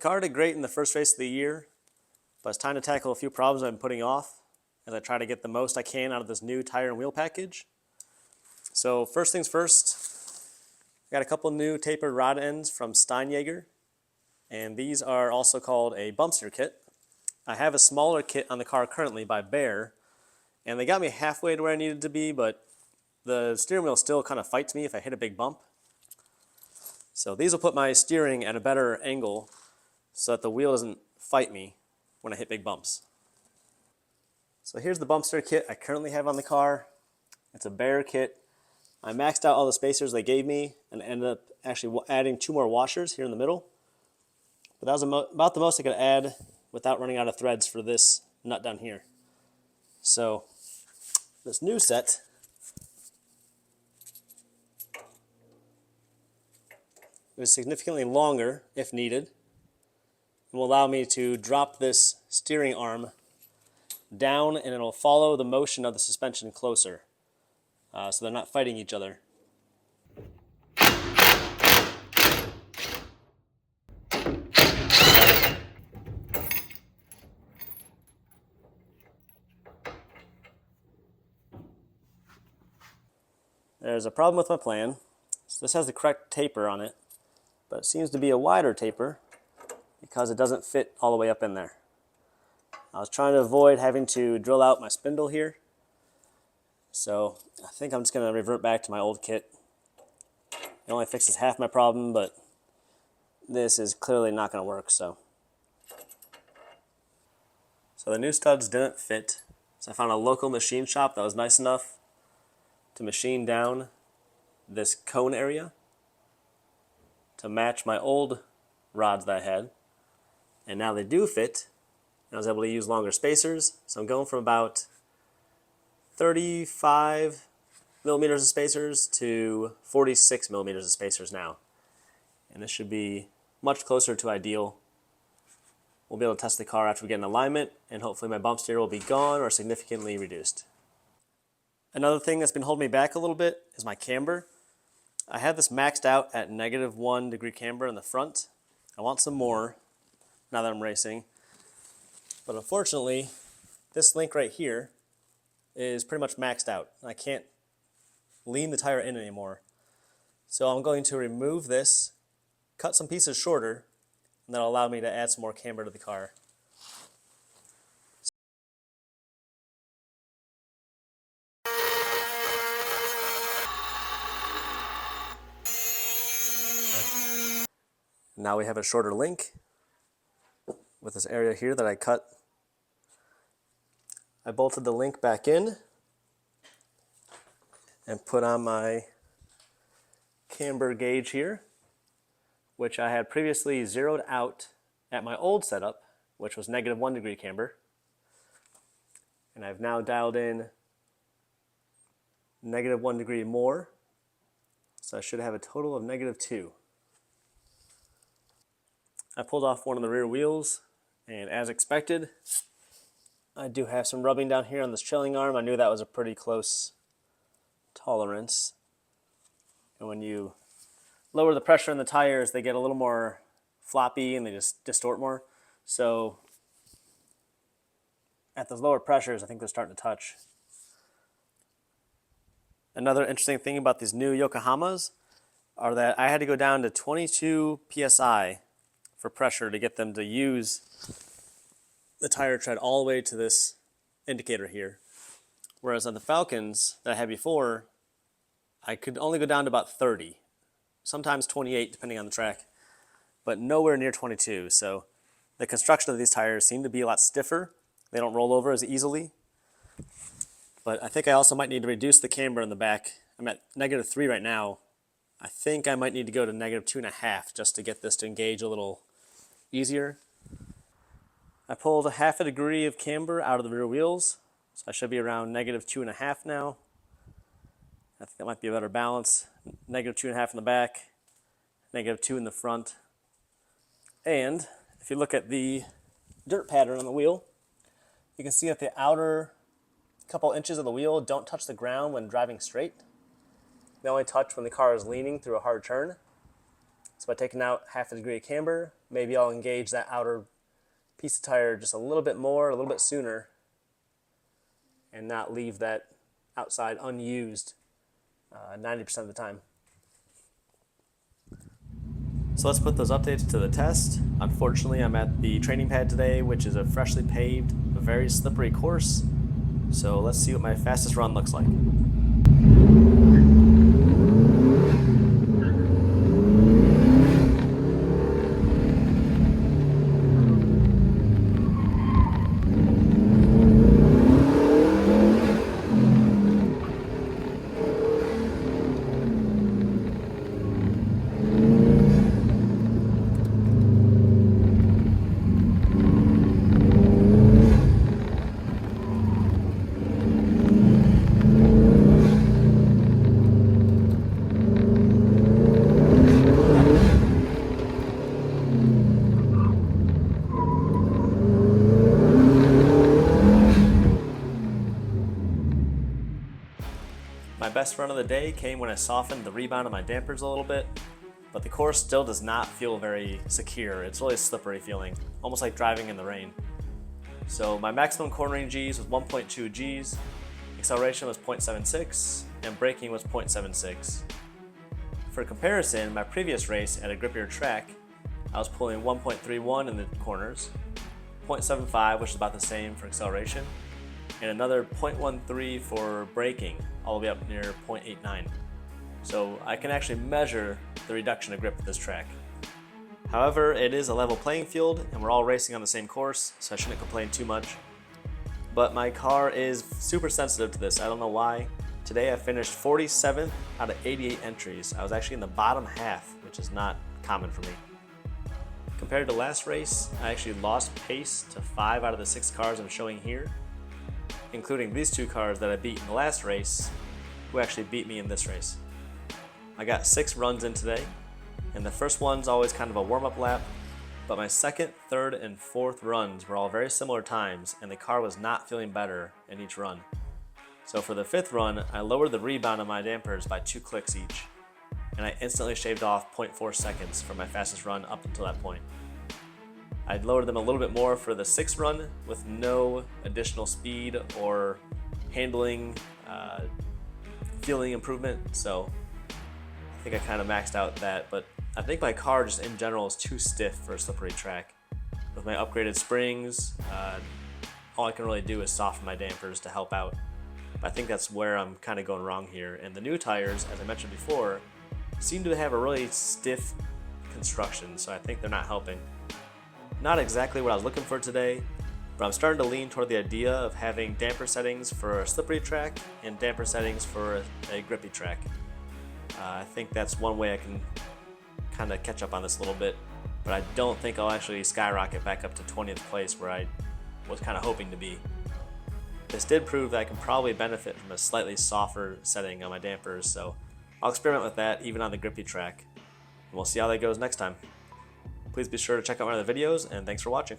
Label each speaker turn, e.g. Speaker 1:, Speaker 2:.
Speaker 1: car did great in the first race of the year, but it's time to tackle a few problems I've been putting off as I try to get the most I can out of this new tire and wheel package. So first things first, I got a couple new tapered rod ends from Steinjager, and these are also called a bump steer kit. I have a smaller kit on the car currently by Baer, and they got me halfway to where I needed to be, but the steering wheel still kind of fights me if I hit a big bump. So these will put my steering at a better angle so that the wheel doesn't fight me when I hit big bumps. So here's the bump steer kit I currently have on the car. It's a Baer kit. I maxed out all the spacers they gave me and ended up actually adding 2 more washers here in the middle. But that was about the most I could add without running out of threads for this nut down here. So this new set is significantly longer if needed and will allow me to drop this steering arm down, and it'll follow the motion of the suspension closer, so they're not fighting each other. There's a problem with my plan. So this has the correct taper on it, but it seems to be a wider taper because it doesn't fit all the way up in there. I was trying to avoid having to drill out my spindle here, so I think I'm just going to revert back to my old kit. It only fixes half my problem, but this is clearly not going to work. So the new studs didn't fit, so I found a local machine shop that was nice enough to machine down this cone area to match my old rods that I had, and now they do fit. I was able to use longer spacers, so I'm going from about 35 millimeters of spacers to 46 millimeters of spacers now. And this should be much closer to ideal. We'll be able to test the car after we get in alignment, and hopefully my bump steer will be gone or significantly reduced. Another thing that's been holding me back a little bit is my camber. I have this maxed out at -1 degree camber in the front. I want some more now that I'm racing. But unfortunately, this link right here is pretty much maxed out. I can't lean the tire in anymore. So I'm going to remove this, cut some pieces shorter, and that'll allow me to add some more camber to the car. Now we have a shorter link with this area here that I cut. I bolted the link back in and put on my camber gauge here, which I had previously zeroed out at my old setup, which was -1 degree camber. And I've now dialed in -1 degree more, so I should have a total of -2. I pulled off one of the rear wheels, and as expected, I do have some rubbing down here on this trailing arm. I knew that was a pretty close tolerance. And when you lower the pressure in the tires, they get a little more floppy and they just distort more. So at those lower pressures, I think they're starting to touch. Another interesting thing about these new Yokohamas are that I had to go down to 22 PSI for pressure to get them to use the tire tread all the way to this indicator here. Whereas on the Falcons that I had before, I could only go down to about 30, sometimes 28 depending on the track, but nowhere near 22. So the construction of these tires seem to be a lot stiffer. They don't roll over as easily. But I think I also might need to reduce the camber in the back. I'm at -3 right now. I think I might need to go to -2.5 just to get this to engage a little easier. I pulled 1/2 degree of camber out of the rear wheels, so I should be around -2.5 now. I think that might be a better balance. -2.5 in the back, -2 in the front. And if you look at the dirt pattern on the wheel, you can see that the outer couple inches of the wheel don't touch the ground when driving straight. They only touch when the car is leaning through a hard turn. So by taking out half a degree of camber, maybe I'll engage that outer piece of tire just a little bit more, a little bit sooner, and not leave that outside unused 90% of the time. So let's put those updates to the test. Unfortunately, I'm at the training pad today, which is a freshly paved, very slippery course. So let's see what my fastest run looks like. My best run of the day came when I softened the rebound of my dampers a little bit, but the course still does not feel very secure. It's really a slippery feeling, almost like driving in the rain. So my maximum cornering Gs was 1.2 Gs, acceleration was 0.76, and braking was 0.76. For comparison, my previous race at a grippier track, I was pulling 1.31 in the corners, 0.75, which is about the same for acceleration, and another 0.13 for braking, all the way up near 0.89. So I can actually measure the reduction of grip with this track. However, it is a level playing field and we're all racing on the same course, so I shouldn't complain too much. But my car is super sensitive to this. I don't know why. Today I finished 47th out of 88 entries. I was actually in the bottom half, which is not common for me. Compared to last race, I actually lost pace to 5 out of the 6 cars I'm showing here, including these 2 cars that I beat in the last race, who actually beat me in this race. I got 6 runs in today, and the first one's always kind of a warm-up lap, but my second, third, and fourth runs were all very similar times, and the car was not feeling better in each run. So for the 5th run, I lowered the rebound on my dampers by 2 clicks each, and I instantly shaved off 0.4 seconds from my fastest run up until that point. I lowered them a little bit more for the 6th run with no additional speed or handling feeling improvement, so I think I kind of maxed out that, but I think my car just in general is too stiff for a slippery track. With my upgraded springs, all I can really do is soften my dampers to help out. But I think that's where I'm kind of going wrong here, and the new tires, as I mentioned before, seem to have a really stiff construction, so I think they're not helping. Not exactly what I was looking for today, but I'm starting to lean toward the idea of having damper settings for a slippery track and damper settings for a grippy track. I think that's one way I can kind of catch up on this a little bit, but I don't think I'll actually skyrocket back up to 20th place where I was kind of hoping to be. This did prove that I can probably benefit from a slightly softer setting on my dampers, so I'll experiment with that even on the grippy track, and we'll see how that goes next time. Please be sure to check out my other videos, and thanks for watching.